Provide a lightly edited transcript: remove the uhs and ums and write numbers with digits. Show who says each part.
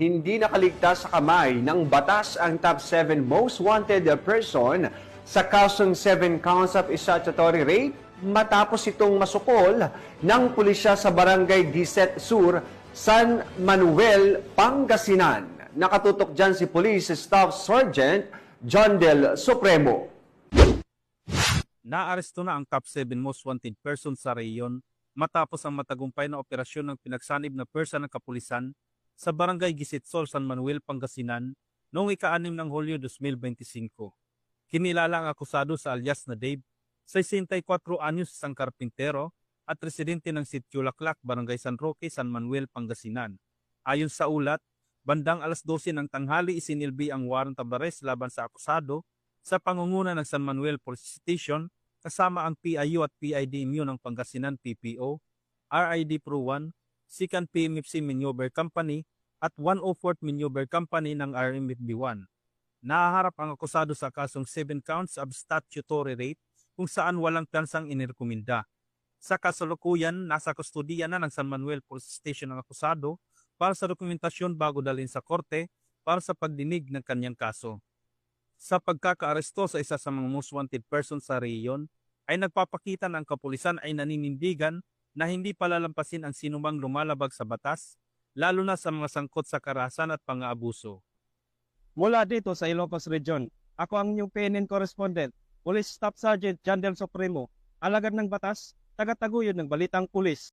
Speaker 1: Hindi nakaligtas sa kamay ng batas ang top 7 most wanted person sa kasong 7 counts of statutory rape matapos itong masukol ng pulisya sa Barangay Giset Sur, San Manuel, Pangasinan. Nakatutok dyan si Police Staff Sergeant John Del Supremo.
Speaker 2: Naaresto na ang top 7 most wanted person sa rehiyon matapos ang matagumpay na operasyon ng pinagsanib na pwersa ng kapulisan sa Barangay Gisitsol, San Manuel, Pangasinan noong ika-6 ng Hulyo 2025. Kinilala ang akusado sa alias na Dave, 64 anyos, isang karpintero at residente ng Sitio Laklak, Barangay San Roque, San Manuel, Pangasinan. Ayon sa ulat, bandang alas 12 ng tanghali isinilbi ang warrant of arrest laban sa akusado sa pangunguna ng San Manuel Police Station kasama ang PIU at PIDMU ng Pangasinan PPO, RID Pro 1, 2nd PMFC Maneuver Company at 104th Maneuver Company ng RMFB1. Nahaharap ang akusado sa kasong 7 counts of statutory rape kung saan walang piyansang inirekomenda. Sa kasalukuyan, nasa kustodiya na ng San Manuel Police Station ang akusado para sa dokumentasyon bago dalhin sa korte para sa pagdinig ng kanyang kaso. Sa pagkakaaresto sa isa sa mga most wanted person sa rehiyon, ay nagpapakita na ang kapulisan ay naninindigan na hindi palalampasin ang sinumang lumalabag sa batas, lalo na sa mga sangkot sa karahasan at pang-aabuso.
Speaker 3: Mula dito sa Ilocos Region, ako ang inyong PNN correspondent, Police Staff Sergeant John Del Supremo, alagad ng batas, tagataguyod ng Balitang Pulis.